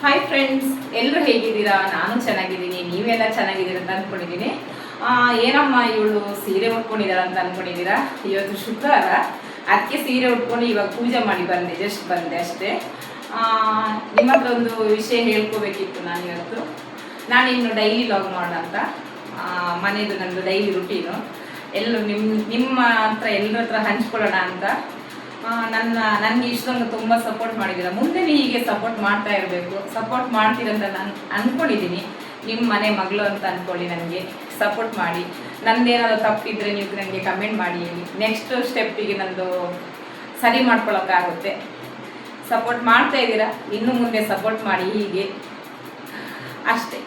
Hi friends, ಎಲ್ಲರೂ ಹೇಗಿದ್ದೀರಾ? ನಾನು ಚೆನ್ನಾಗಿದ್ದೀನಿ, ನೀವೆಲ್ಲ ಚೆನ್ನಾಗಿದ್ದೀರ ಅಂತ ಅಂದ್ಕೊಂಡಿದ್ದೀನಿ. ಏನಮ್ಮ ಇವಳು ಸೀರೆ ಉಟ್ಕೊಂಡಿದ್ದಾಳ ಅಂತ ಅಂದ್ಕೊಂಡಿದ್ದೀರಾ? ಇವತ್ತು ಶುಕ್ರವಾರ, ಅದಕ್ಕೆ ಸೀರೆ ಉಟ್ಕೊಂಡು ಇವಾಗ ಪೂಜೆ ಮಾಡಿ ಬಂದೆ, ಜಸ್ಟ್ ಬಂದೆ ಅಷ್ಟೇ. ನಿಮ್ಮ ಹತ್ರ ಒಂದು ವಿಷಯ ಹೇಳ್ಕೋಬೇಕಿತ್ತು. ನಾನಿನ್ನು ಡೈಲಿ ಲಾಗ್ ಮಾಡೋಣ ಅಂತ, ಮನೆಯದು ನಂದು ಡೈಲಿ ರುಟೀನು ಎಲ್ಲರೂ ನಿಮ್ಮ ಹತ್ರ ಎಲ್ಲರ ಹತ್ರ ಹಂಚ್ಕೊಳ್ಳೋಣ ಅಂತ. ನನಗೆ ಇಷ್ಟೊಂದು ತುಂಬ ಸಪೋರ್ಟ್ ಮಾಡಿದ್ದೀರ, ಮುಂದೆ ಹೀಗೆ ಸಪೋರ್ಟ್ ಮಾಡ್ತಾ ಇರಬೇಕು. ಸಪೋರ್ಟ್ ಮಾಡ್ತೀರಂತ ನಾನು ಅಂದ್ಕೊಂಡಿದ್ದೀನಿ. ನಿಮ್ಮ ಮನೆ ಮಗಳು ಅಂತ ಅಂದ್ಕೊಳ್ಳಿ, ನನಗೆ ಸಪೋರ್ಟ್ ಮಾಡಿ. ನಂದೇನಾದ್ರು ತಪ್ಪಿದ್ರೆ ನೀವು ನನಗೆ ಕಮೆಂಟ್ ಮಾಡಿ ಹೇಳಿ. ನೆಕ್ಸ್ಟ್ ಸ್ಟೆಪ್ಪಿಗೆ ನಂದು ಸರಿ ಮಾಡ್ಕೊಳ್ಳೋಕ್ಕಾಗುತ್ತೆ. ಸಪೋರ್ಟ್ ಮಾಡ್ತಾ ಇದ್ದೀರಾ, ಇನ್ನು ಮುಂದೆ ಸಪೋರ್ಟ್ ಮಾಡಿ ಹೀಗೆ ಅಷ್ಟೇ.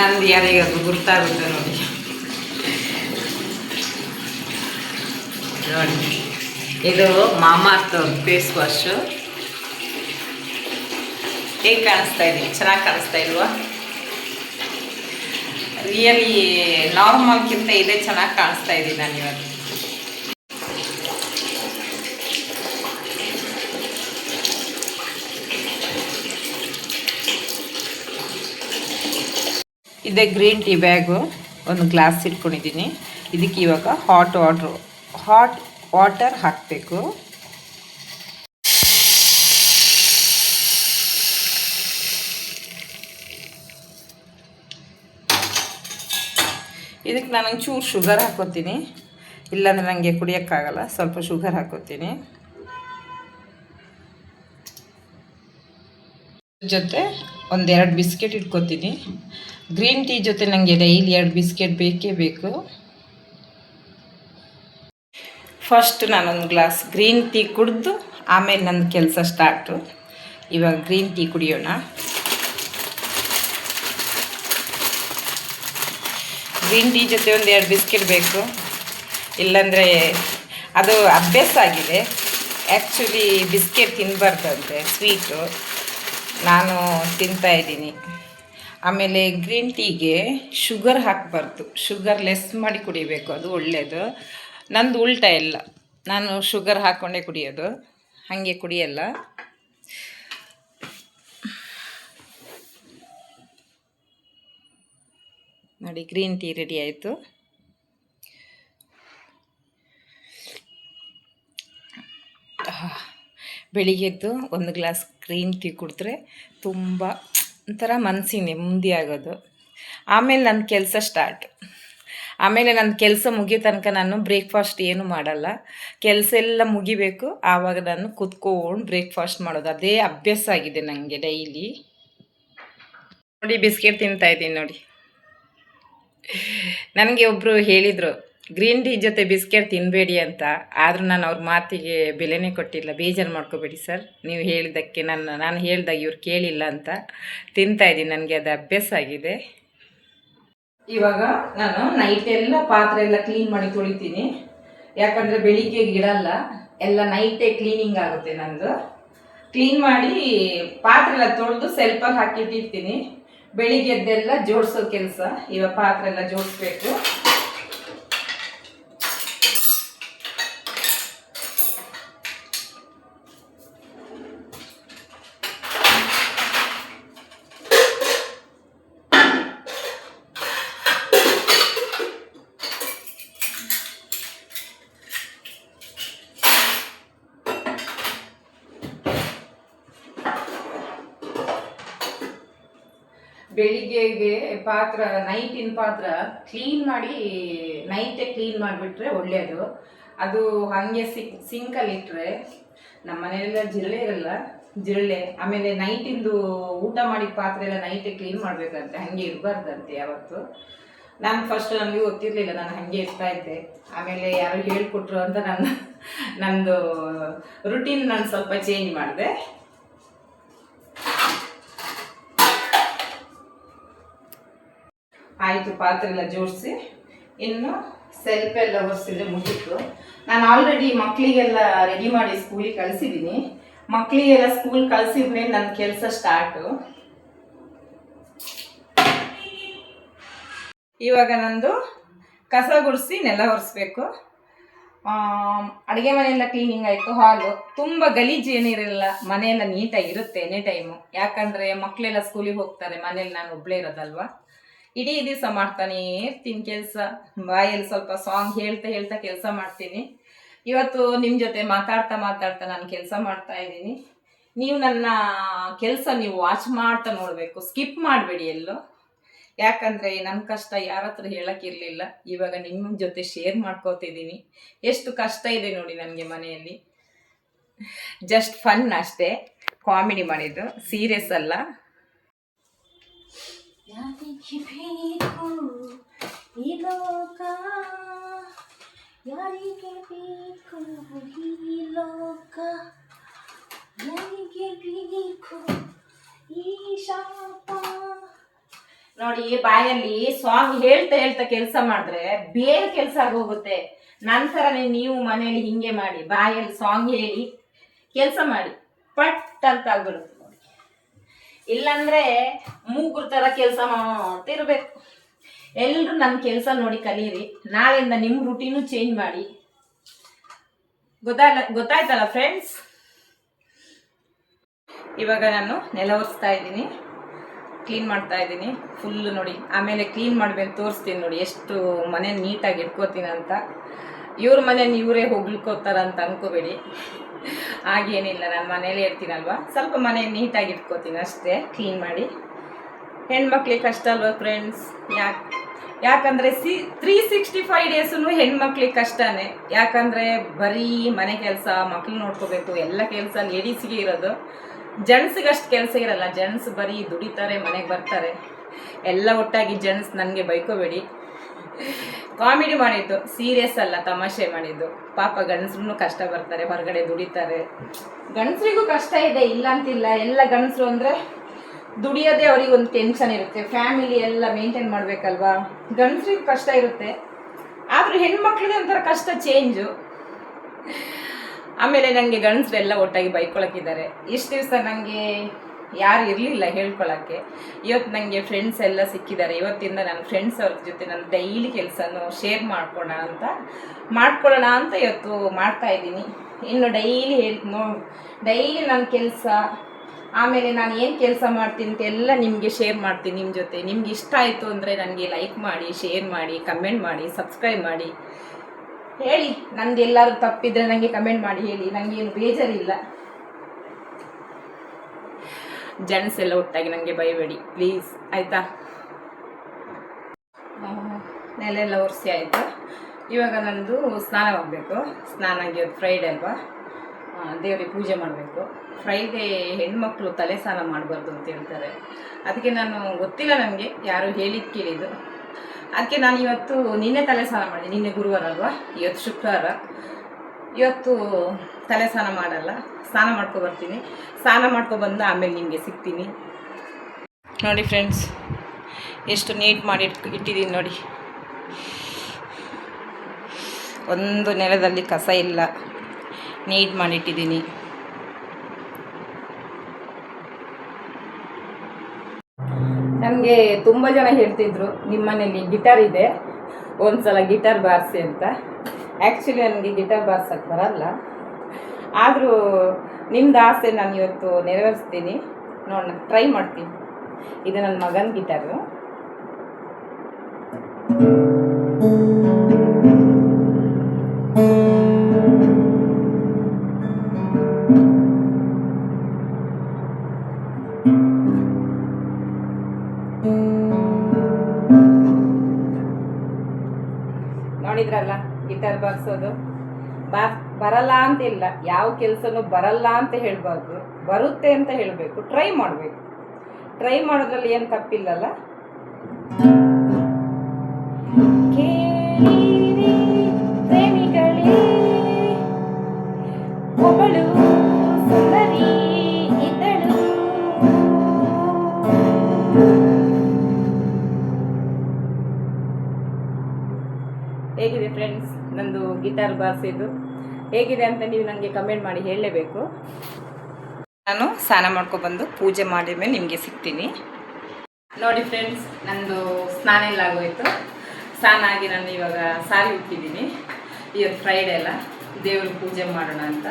ನಂದು ಯಾರಿಗಾದ್ರು ಗುರ್ತಾಗುತ್ತೆ ನೋಡಿ. ಇದು ಮಾಮಾರ್ತ್ ಫೇಸ್ ವಾಶು. ಹೇಗೆ ಕಾಣಿಸ್ತಾ ಇದೆ? ಚೆನ್ನಾಗಿ ಕಾಣಿಸ್ತಾ ಇಲ್ವಾ? ರಿಯಲಿ ನಾರ್ಮಲ್ಗಿಂತ ಇದೇ ಚೆನ್ನಾಗಿ ಕಾಣಿಸ್ತಾ ಇದ್ದೀನಿ ನಾನು ಇವತ್ತು. ಇದೇ ಗ್ರೀನ್ ಟೀ ಬ್ಯಾಗು, ಒಂದು ಗ್ಲಾಸ್ ಇಟ್ಕೊಂಡಿದ್ದೀನಿ. ಇದಕ್ಕೆ ಇವಾಗ ಹಾಟ್ ವಾಟರ್ ಹಾಕಬೇಕು. ಇದಕ್ಕೆ ನಾನು ಒಂಚೂರು ಶುಗರ್ ಹಾಕೋತೀನಿ, ಇಲ್ಲಾಂದರೆ ನನಗೆ ಕುಡಿಯೋಕ್ಕಾಗಲ್ಲ. ಸ್ವಲ್ಪ ಶುಗರ್ ಹಾಕೋತೀನಿ. ಜೊತೆ ಒಂದೆರಡು ಬಿಸ್ಕೆಟ್ ಇಟ್ಕೊತೀನಿ. ಗ್ರೀನ್ ಟೀ ಜೊತೆ ನನಗೆ ಡೈಲಿ 2 ಬಿಸ್ಕೆಟ್ ಬೇಕೇ ಬೇಕು. ಫಸ್ಟ್ ನಾನೊಂದು ಗ್ಲಾಸ್ ಗ್ರೀನ್ ಟೀ ಕುಡಿದು ಆಮೇಲೆ ನನ್ನ ಕೆಲಸ ಸ್ಟಾರ್ಟು. ಇವಾಗ ಗ್ರೀನ್ ಟೀ ಕುಡಿಯೋಣ. ಗ್ರೀನ್ ಟೀ ಜೊತೆ 1-2 ಬಿಸ್ಕೆಟ್ ಬೇಕು, ಇಲ್ಲಾಂದರೆ ಅದು ಅಭ್ಯಾಸ ಆಗಿದೆ. ಆ್ಯಕ್ಚುಲಿ ಬಿಸ್ಕೆಟ್ ತಿನ್ನಬಾರ್ದಂತೆ, ಸ್ವೀಟು. ನಾನು ತಿಂತಾಯಿದ್ದೀನಿ. ಆಮೇಲೆ ಗ್ರೀನ್ ಟೀಗೆ ಶುಗರ್ ಹಾಕಬಾರ್ದು, ಶುಗರ್ ಲೆಸ್ ಮಾಡಿ ಕುಡಿಬೇಕು, ಅದು ಒಳ್ಳೆಯದು. ನಂದು ಉಲ್ಟ ಎಲ್ಲ, ನಾನು ಶುಗರ್ ಹಾಕ್ಕೊಂಡೇ ಕುಡಿಯೋದು, ಹಾಗೆ ಕುಡಿಯಲ್ಲ. ನೋಡಿ, ಗ್ರೀನ್ ಟೀ ರೆಡಿ ಆಯಿತು. ಬೆಳಿಗ್ಗೆದ್ದು 1 ಗ್ಲಾಸ್ ಗ್ರೀನ್ ಟೀ ಕುಡಿದ್ರೆ ತುಂಬ ಒಂಥರ ಮನಸ್ಸಿಗೆ ನೆಮ್ಮದಿ ಆಗೋದು. ಆಮೇಲೆ ನನ್ನ ಕೆಲಸ ಸ್ಟಾರ್ಟ್. ಆಮೇಲೆ ನನ್ನ ಕೆಲಸ ಮುಗಿಯೋ ತನಕ ನಾನು ಬ್ರೇಕ್ಫಾಸ್ಟ್ ಏನು ಮಾಡಲ್ಲ. ಕೆಲಸ ಎಲ್ಲ ಮುಗಿಬೇಕು, ಆವಾಗ ನಾನು ಕೂತ್ಕೊಂಡು ಬ್ರೇಕ್ಫಾಸ್ಟ್ ಮಾಡೋದು. ಅದೇ ಅಭ್ಯಾಸ ಆಗಿದೆ ನನಗೆ ಡೈಲಿ. ನೋಡಿ, ಬಿಸ್ಕೆಟ್ ತಿಂತಾಯಿದ್ದೀನಿ ನೋಡಿ. ನನಗೆ ಒಬ್ಬರು ಹೇಳಿದರು, ಗ್ರೀನ್ ಟೀ ಜೊತೆ ಬಿಸ್ಕೆಟ್ ತಿನ್ನಬೇಡಿ ಅಂತ. ಆದರೂ ನಾನು ಅವ್ರ ಮಾತಿಗೆ ಬೆಲೆನೇ ಕೊಟ್ಟಿಲ್ಲ. ಬೇಜಾರು ಮಾಡ್ಕೋಬೇಡಿ ಸರ್, ನೀವು ಹೇಳಿದ್ದಕ್ಕೆ ನಾನು ಹೇಳಿದಾಗ ಇವ್ರು ಕೇಳಿಲ್ಲ ಅಂತ ತಿಂತಾಯಿದ್ದೀನಿ. ನನಗೆ ಅದು ಅಭ್ಯಾಸ ಆಗಿದೆ. ಇವಾಗ ನಾನು ನೈಟೆಲ್ಲ ಪಾತ್ರೆ ಎಲ್ಲ ಕ್ಲೀನ್ ಮಾಡಿ ತೊಳಿತೀನಿ. ಯಾಕಂದರೆ ಬೆಳಿಗ್ಗೆ ಇಡಲ್ಲ, ಎಲ್ಲ ನೈಟೇ ಕ್ಲೀನಿಂಗ್ ಆಗುತ್ತೆ ನಂದು. ಕ್ಲೀನ್ ಮಾಡಿ ಪಾತ್ರೆ ಎಲ್ಲ ತೊಳೆದು ಸೆಲ್ಫಲ್ಲಿ ಹಾಕಿಟ್ಟಿರ್ತೀನಿ. ಬೆಳಿಗ್ಗೆದ್ದೆಲ್ಲ ಜೋಡಿಸೋ ಕೆಲಸ. ಇವಾಗ ಪಾತ್ರೆ ಎಲ್ಲ ಜೋಡಿಸ್ಬೇಕು. ಬೆಳಿಗ್ಗೆಗೆ ನೈಟಿನ ಪಾತ್ರ ಕ್ಲೀನ್ ಮಾಡಿ ನೈಟೇ ಕ್ಲೀನ್ ಮಾಡಿಬಿಟ್ರೆ ಒಳ್ಳೆಯದು. ಅದು ಹಾಗೆ ಸಿಂಕಲ್ಲಿ ಇಟ್ಟರೆ, ನಮ್ಮ ಮನೆಯಲ್ಲೆಲ್ಲ ಜಿರಳೆ ಇರಲ್ಲ, ಆಮೇಲೆ ನೈಟಿಂದು ಊಟ ಮಾಡಿದ ಪಾತ್ರೆ ಎಲ್ಲ ನೈಟೇ ಕ್ಲೀನ್ ಮಾಡಬೇಕಂತೆ, ಹಾಗೆ ಇರಬಾರ್ದಂತೆ ಯಾವತ್ತು. ನನಗೆ ಗೊತ್ತಿರಲಿಲ್ಲ, ನಾನು ಹಾಗೆ ಇರ್ತಾ ಇದ್ದೆ. ಆಮೇಲೆ ಯಾರು ಹೇಳಿಕೊಟ್ರು ಅಂತ ನಂದು ರುಟೀನ್ ನಾನು ಸ್ವಲ್ಪ ಚೇಂಜ್ ಮಾಡಿದೆ. ಆಯಿತು, ಪಾತ್ರೆ ಎಲ್ಲ ಜೋಡಿಸಿ ಇನ್ನು ಸೆಲ್ಫ್ ಎಲ್ಲ ಒರೆಸಿದ್ರೆ ಮುಗಿತು. ನಾನು ಆಲ್ರೆಡಿ ಮಕ್ಕಳಿಗೆಲ್ಲ ರೆಡಿ ಮಾಡಿ ಸ್ಕೂಲಿಗೆ ಕಳಿಸಿದ್ದೀನಿ. ಮಕ್ಕಳಿಗೆಲ್ಲ ಸ್ಕೂಲ್ ಕಳಿಸಿದ್ಮೇಲೆ ನನ್ನ ಕೆಲಸ ಸ್ಟಾರ್ಟು. ಇವಾಗ ನಂದು ಕಸ ಗುಡಿಸಿ ನೆಲ ಒರೆಸ್ಬೇಕು. ಅಡುಗೆ ಮನೆಯೆಲ್ಲ ಕ್ಲೀನಿಂಗ್ ಆಯಿತು. ಹಾಲು ತುಂಬ ಗಲೀಜು ಏನಿರಲ್ಲ, ಮನೆಯೆಲ್ಲ ನೀಟಾಗಿರುತ್ತೆ ಎನಿ ಟೈಮು. ಯಾಕಂದರೆ ಮಕ್ಕಳೆಲ್ಲ ಸ್ಕೂಲಿಗೆ ಹೋಗ್ತಾರೆ, ಮನೇಲಿ ನಾನು ಒಬ್ಬಳೇ ಇರೋದಲ್ವ. ಇಡೀ ದಿವಸ ಮಾಡ್ತಾನೇ ಇರ್ತೀನಿ ಕೆಲಸ. ಬಾಯಲ್ಲಿ ಸ್ವಲ್ಪ ಸಾಂಗ್ ಹೇಳ್ತಾ ಹೇಳ್ತಾ ಕೆಲಸ ಮಾಡ್ತೀನಿ. ಇವತ್ತು ನಿಮ್ಮ ಜೊತೆ ಮಾತಾಡ್ತಾ ಮಾತಾಡ್ತಾ ನಾನು ಕೆಲಸ ಮಾಡ್ತಾ ಇದ್ದೀನಿ. ನೀವು ನನ್ನ ಕೆಲಸ ನೀವು ವಾಚ್ ಮಾಡ್ತಾ ನೋಡಬೇಕು, ಸ್ಕಿಪ್ ಮಾಡಬೇಡಿ ಎಲ್ಲೋ. ಯಾಕಂದರೆ ನನ್ನ ಕಷ್ಟ ಯಾರ ಹತ್ರ ಹೇಳೋಕ್ಕಿರಲಿಲ್ಲ, ಇವಾಗ ನಿಮ್ಮ ಜೊತೆ ಶೇರ್ ಮಾಡ್ಕೋತಿದ್ದೀನಿ. ಎಷ್ಟು ಕಷ್ಟ ಇದೆ ನೋಡಿ ನನಗೆ ಮನೆಯಲ್ಲಿ. ಜಸ್ಟ್ ಫನ್ ಅಷ್ಟೇ, ಕಾಮಿಡಿ ಮಾಡಿದ್ದು, ಸೀರಿಯಸ್ ಅಲ್ಲ. ಯಾರಿಗೆ ಬೇಕು ಈ ಲೋಕ, ಯಾರಿಗೆ ಬೇಕು ಈ ಲೋಕ, ಯಾರಿಗೆ ಬೇಕು ಈ ಶಾಪ. ನೋಡಿ, ಬಾಯಲ್ಲಿ ಸಾಂಗ್ ಹೇಳ್ತಾ ಹೇಳ್ತಾ ಕೆಲಸ ಮಾಡಿದ್ರೆ ಬೇಗ ಕೆಲಸ ಆಗೋಗುತ್ತೆ. ನಂತರನೇ ನೀವು ಮನೆಯಲ್ಲಿ ಹಿಂಗೆ ಮಾಡಿ, ಬಾಯಲ್ಲಿ ಸಾಂಗ್ ಹೇಳಿ ಕೆಲಸ ಮಾಡಿ, ಪಟ್ ಅಂತ ಆಗ್ಬಿಡುತ್ತೆ. ಇಲ್ಲಾಂದರೆ ಮೂಗುರ ಥರ ಕೆಲಸ ಮಾಡ್ತಿರ್ಬೇಕು. ಎಲ್ಲರೂ ನನ್ನ ಕೆಲಸ ನೋಡಿ ಕಲೀರಿ. ನಾಳೆಯಿಂದ ನಿಮ್ಮ ರೂಟೀನು ಚೇಂಜ್ ಮಾಡಿ. ಗೊತ್ತಾಯ್ತಲ್ಲ ಫ್ರೆಂಡ್ಸ್? ಇವಾಗ ನಾನು ನೆಲ ಒರೆಸ್ತಾ ಇದ್ದೀನಿ, ಕ್ಲೀನ್ ಮಾಡ್ತಾ ಇದ್ದೀನಿ ಫುಲ್ಲು ನೋಡಿ. ಆಮೇಲೆ ಕ್ಲೀನ್ ಮಾಡಬೇಕು, ತೋರಿಸ್ತೀನಿ ನೋಡಿ ಎಷ್ಟು ಮನೆ ನೀಟಾಗಿ ಇಟ್ಕೋತೀನಿ ಅಂತ. ಇವ್ರ ಮನೇಲಿ ಇವರೇ ಹೊಗಳ್ಕೋತಾರಂತ ಅನ್ಕೋಬೇಡಿ, ಹಾಗೇನಿಲ್ಲ. ನಾನು ಮನೇಲೇ ಇರ್ತೀನಲ್ವ, ಸ್ವಲ್ಪ ಮನೆ ನೀಟಾಗಿ ಇಟ್ಕೋತೀನಿ ಅಷ್ಟೇ, ಕ್ಲೀನ್ ಮಾಡಿ. ಹೆಣ್ಮಕ್ಳಿಗೆ ಕಷ್ಟ ಅಲ್ವ ಫ್ರೆಂಡ್ಸ್? ಯಾಕಂದರೆ 365 ಡೇಸೂ ಹೆಣ್ಮಕ್ಳಿಗೆ ಕಷ್ಟನೇ. ಯಾಕಂದರೆ ಬರೀ ಮನೆ ಕೆಲಸ, ಮಕ್ಳು ನೋಡ್ಕೋಬೇಕು, ಎಲ್ಲ ಕೆಲಸ ಲೇಡೀಸಿಗೆ ಇರೋದು. ಜೆಂಟ್ಸಿಗೆ ಅಷ್ಟು ಕೆಲಸ ಇರಲ್ಲ. ಜೆಂಟ್ಸ್ ಬರೀ ದುಡಿತಾರೆ, ಮನೆಗೆ ಬರ್ತಾರೆ. ಎಲ್ಲ ಒಟ್ಟಾಗಿ ಜೆಂಟ್ಸ್ ನನಗೆ ಬೈಕೋಬೇಡಿ. ಕಾಮಿಡಿ ಮಾಡಿದ್ದು, ಸೀರಿಯಸ್ ಅಲ್ಲ, ತಮಾಷೆ ಮಾಡಿದ್ದು. ಪಾಪ ಗಂಡಸ್ರು ಕಷ್ಟ ಬರ್ತಾರೆ, ಹೊರಗಡೆ ದುಡಿತಾರೆ. ಗಂಡಸ್ರಿಗೂ ಕಷ್ಟ ಇದೆ, ಇಲ್ಲ ಅಂತಿಲ್ಲ. ಎಲ್ಲ ಗಂಡಸರು ಅಂದರೆ ದುಡಿಯೋದೇ ಅವ್ರಿಗೆ ಒಂದು ಟೆನ್ಷನ್ ಇರುತ್ತೆ. ಫ್ಯಾಮಿಲಿ ಎಲ್ಲ ಮೇಂಟೈನ್ ಮಾಡಬೇಕಲ್ವಾ, ಗಂಡಸ್ರಿಗೂ ಕಷ್ಟ ಇರುತ್ತೆ. ಆದರೂ ಹೆಣ್ಮಕ್ಳಿಗೆ ಒಂಥರ ಕಷ್ಟ ಚೇಂಜು. ಆಮೇಲೆ ನನಗೆ ಗಂಡಸರೆಲ್ಲ ಒಟ್ಟಾಗಿ ಬೈಕೊಳಕ್ಕಿದ್ದಾರೆ. ಇಷ್ಟು ದಿವಸ ನನಗೆ ಯಾರು ಇರಲಿಲ್ಲ ಹೇಳ್ಕೊಳಕ್ಕೆ. ಇವತ್ತು ನನಗೆ ಫ್ರೆಂಡ್ಸ್ ಎಲ್ಲ ಸಿಕ್ಕಿದ್ದಾರೆ. ಇವತ್ತಿಂದ ನನ್ನ ಫ್ರೆಂಡ್ಸ್ ಅವ್ರ ಜೊತೆ ನಾನು ಡೈಲಿ ಕೆಲಸನೂ ಶೇರ್ ಮಾಡ್ಕೊಳ್ಳೋಣ ಅಂತ ಇವತ್ತು ಮಾಡ್ತಾಯಿದ್ದೀನಿ. ಇನ್ನು ಡೈಲಿ ನನ್ನ ಕೆಲಸ, ಆಮೇಲೆ ನಾನು ಏನು ಕೆಲಸ ಮಾಡ್ತೀನಿ ಅಂತ ಎಲ್ಲ ನಿಮಗೆ ಶೇರ್ ಮಾಡ್ತೀನಿ ನಿಮ್ಮ ಜೊತೆ. ನಿಮ್ಗೆ ಇಷ್ಟ ಆಯಿತು ಅಂದರೆ ನನಗೆ ಲೈಕ್ ಮಾಡಿ, ಶೇರ್ ಮಾಡಿ, ಕಮೆಂಟ್ ಮಾಡಿ, ಸಬ್ಸ್ಕ್ರೈಬ್ ಮಾಡಿ. ಹೇಳಿ, ನಂದು ಎಲ್ಲರೂ ತಪ್ಪಿದ್ರೆ ನನಗೆ ಕಮೆಂಟ್ ಮಾಡಿ ಹೇಳಿ, ನನಗೇನು ಬೇಜಾರಿಲ್ಲ. ಜೆಂಟ್ಸ್ ಎಲ್ಲ ಒಟ್ಟಾಗಿ ನನಗೆ ಬೈಬೇಡಿ ಪ್ಲೀಸ್, ಆಯಿತಾ? ನೆಲ ಎಲ್ಲ ಒರೆಸಿ ಆಯಿತು. ಇವಾಗ ನಂದು ಸ್ನಾನವಾಗಬೇಕು. ಸ್ನಾನ ಆಗಿ ಫ್ರೈಡೇ ಅಲ್ವಾ, ದೇವರಿಗೆ ಪೂಜೆ ಮಾಡಬೇಕು. ಫ್ರೈಡೇ ಹೆಣ್ಮಕ್ಳು ತಲೆ ಸ್ನಾನ ಮಾಡಬಾರ್ದು ಅಂತ ಹೇಳ್ತಾರೆ. ಅದಕ್ಕೆ ನಾನು ಗೊತ್ತಿಲ್ಲ, ನನಗೆ ಯಾರು ಹೇಳಿದ್ದು ಕೇಳಿದ್ದು. ಅದಕ್ಕೆ ನಾನು ಇವತ್ತು ನಿನ್ನೆ ತಲೆ ಸ್ನಾನ ಮಾಡಿದೆ. ನಿನ್ನೆ ಗುರುವಾರ ಅಲ್ವಾ, ಇವತ್ತು ಶುಕ್ರವಾರ. ಇವತ್ತು ತಲೆ ಸ್ನಾನ ಮಾಡಲ್ಲ, ಸ್ನಾನ ಮಾಡ್ಕೊಬರ್ತೀನಿ. ಸ್ನಾನ ಮಾಡ್ಕೊಬಂದು ಆಮೇಲೆ ನಿಮಗೆ ಸಿಗ್ತೀನಿ. ನೋಡಿ ಫ್ರೆಂಡ್ಸ್, ಎಷ್ಟು ನೀಟ್ ಮಾಡಿ ಇಟ್ಟಿದ್ದೀನಿ ನೋಡಿ. ಒಂದು ನೆಲದಲ್ಲಿ ಕಸ ಇಲ್ಲ, ನೀಟ್ ಮಾಡಿಟ್ಟಿದ್ದೀನಿ. ನನಗೆ ತುಂಬ ಜನ ಹೇಳ್ತಿದ್ರು ನಿಮ್ಮ ಮನೇಲಿ ಗಿಟಾರ್ ಇದೆ, ಒಂದು ಸಲ ಗಿಟಾರ್ ಬಾರಿಸಿ ಅಂತ. ಆ್ಯಕ್ಚುಲಿ ನನಗೆ ಗಿಟಾರ್ ಬಾರ್ಸೋಕ್ಕೆ ಬರಲ್ಲ. ಆದರೂ ನಿಮ್ಮದು ಆಸೆ ನಾನು ಇವತ್ತು ನೆರವೇರಿಸ್ತೀನಿ. ನೋಡೋಣ, ಟ್ರೈ ಮಾಡ್ತೀನಿ. ಇದು ನನ್ನ ಮಗನ ಗಿಟಾರು. ನೋಡಿದ್ರಲ್ಲ ಗಿಟಾರ್ ಬಾರಿಸೋದು. ಬರಲ್ಲ ಅಂತಿಲ್ಲ, ಯಾವ ಕೆಲಸನೂ ಬರಲ್ಲ ಅಂತ ಹೇಳಬಾರ್ದು, ಬರುತ್ತೆ ಅಂತ ಹೇಳಬೇಕು. ಟ್ರೈ ಮಾಡಬೇಕು. ಟ್ರೈ ಮಾಡೋದ್ರಲ್ಲಿ ಏನು ತಪ್ಪಿಲ್ಲಲ್ಲ. ಕೇಳಿರಿ ಪ್ರೇಮಿಗಳೇ, ಒಬ್ಬಳು ಸುಂದರಿ ಇದ್ದಳು. ಹೇಗಿದೆ ಫ್ರೆಂಡ್ಸ್ ನಂದು ಗಿಟಾರ್ ಬಾರಿಸಿದ್ದು? ಹೇಗಿದೆ ಅಂತ ನೀವು ನನಗೆ ಕಮೆಂಟ್ ಮಾಡಿ ಹೇಳಲೇಬೇಕು. ನಾನು ಸ್ನಾನ ಮಾಡ್ಕೊಬಂದು ಪೂಜೆ ಮಾಡಿದ ಮೇಲೆ ನಿಮಗೆ ಸಿಗ್ತೀನಿ. ನೋಡಿ ಫ್ರೆಂಡ್ಸ್, ನಂದು ಸ್ನಾನ ಎಲ್ಲ ಆಗೋಯ್ತು. ಸ್ನಾನ ಆಗಿ ನಾನು ಇವಾಗ ಸಾರಿ ಉಟ್ಟಿದ್ದೀನಿ. ಇವತ್ತು ಫ್ರೈಡೇ ಅಲ್ಲ, ದೇವ್ರಿಗೆ ಪೂಜೆ ಮಾಡೋಣ ಅಂತ.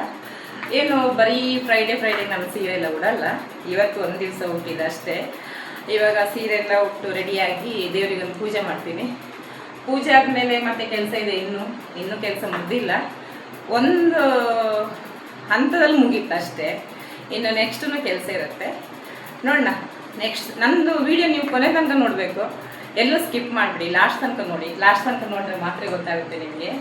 ಏನು ಬರೀ ಫ್ರೈಡೇ ನಾನು ಸೀರೆ ಎಲ್ಲ ಉಡಲ್ಲ, ಇವತ್ತು ಒಂದು ದಿವಸ ಉಟ್ಟಿದ್ದೆ ಅಷ್ಟೇ. ಇವಾಗ ಸೀರೆ ಎಲ್ಲ ಉಟ್ಟು ರೆಡಿಯಾಗಿ ದೇವರಿಗೊಂದು ಪೂಜೆ ಮಾಡ್ತೀನಿ. ಪೂಜೆ ಆದಮೇಲೆ ಮತ್ತೆ ಕೆಲಸ ಇದೆ, ಇನ್ನೂ ಕೆಲಸ ಮುಗಿದಿಲ್ಲ. ಒಂದು ಹಂತದಲ್ಲಿ ಮುಗೀತು ಅಷ್ಟೇ, ಇನ್ನು ನೆಕ್ಸ್ಟೂ ಕೆಲಸ ಇರುತ್ತೆ. ನೋಡೋಣ. ನೆಕ್ಸ್ಟ್ ನಂದು ವಿಡಿಯೋ ನೀವು ಕೊನೆ ತನಕ ನೋಡಬೇಕು, ಎಲ್ಲೂ ಸ್ಕಿಪ್ ಮಾಡಿಬಿಡಿ, ಲಾಸ್ಟ್ ತನಕ ನೋಡಿ. ಲಾಸ್ಟ್ ತನಕ ನೋಡಿದ್ರೆ ಮಾತ್ರ ಗೊತ್ತಾಗುತ್ತೆ ನಿಮಗೆ.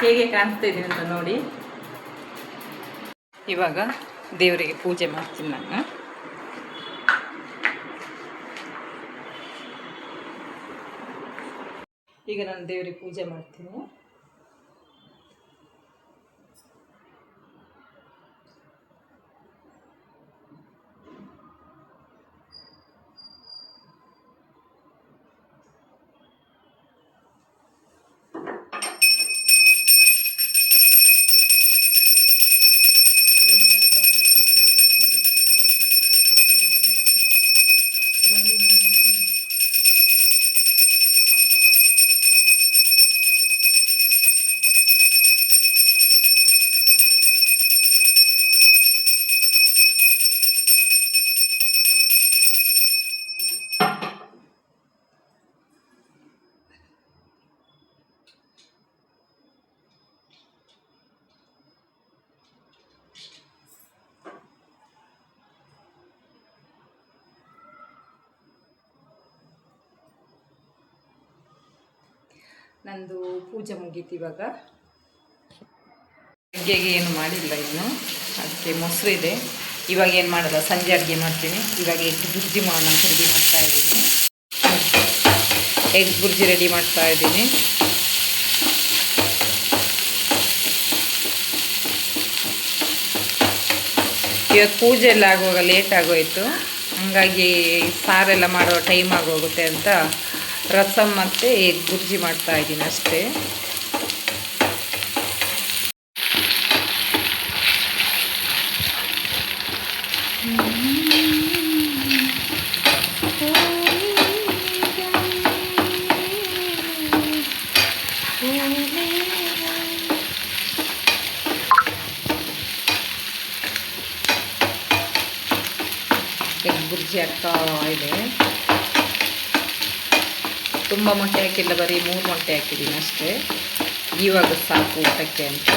ಹೇಗೆ ಕಾಣಿಸ್ತಾ ಇದ್ದೀನಿ ಅಂತ ನೋಡಿ. ಇವಾಗ ದೇವರಿಗೆ ಪೂಜೆ ಮಾಡ್ತೀನಿ ನಾನು. ಈಗ ನಾನು ದೇವರಿಗೆ ಪೂಜೆ ಮಾಡ್ತೀನಿ. ನಂದು ಪೂಜೆ ಮುಗೀತು. ಇವಾಗ ಅಡುಗೆಗೆ ಏನು ಮಾಡಿಲ್ಲ ಇನ್ನು, ಅದಕ್ಕೆ ಮೊಸರು ಇದೆ. ಇವಾಗ ಏನು ಮಾಡೋಲ್ಲ, ಸಂಜೆ ಅಡುಗೆ ಮಾಡ್ತೀನಿ. ಇವಾಗ ಎಗ್ ಬುರ್ಜಿ ಮಾಡೋಣ ಅಂತ ರೆಡಿ ಮಾಡ್ತಾ ಇದ್ದೀನಿ. ಎಗ್ ಬುರ್ಜಿ ರೆಡಿ ಮಾಡ್ತಾ ಇದ್ದೀನಿ. ಇವತ್ತು ಪೂಜೆ ಎಲ್ಲ ಆಗುವಾಗ ಲೇಟ್ ಆಗೋಯಿತು, ಹಾಗಾಗಿ ಸಾರೆಲ್ಲ ಮಾಡೋ ಟೈಮ್ ಆಗೋಗುತ್ತೆ ಅಂತ ರಸಮ್ ಮತ್ತು ಎಗ್ ಬುರ್ಜಿ ಮಾಡ್ತಾ ಇದ್ದೀನಿ ಅಷ್ಟೇ. ಎಗ್ ಬುರ್ಜಿ ಆಗ್ತಾ ಇದೆ. ತುಂಬ ಮೊಟ್ಟೆ ಹಾಕಿಲ್ಲ, ಬರೀ 3 ಮೊಟ್ಟೆ ಹಾಕಿದ್ದೀನಿ ಅಷ್ಟೇ. ಇವಾಗ ಸಾಕು ಊಟಕ್ಕೆ ಅಂತ.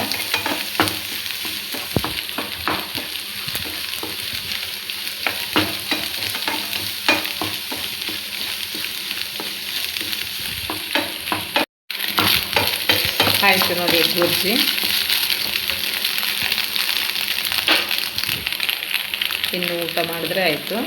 ಆಯಿತು ನೋಡಿ ಎಗ್ ಬುರ್ಜಿ. ಇನ್ನು ಊಟ ಮಾಡಿದ್ರೆ ಆಯಿತು.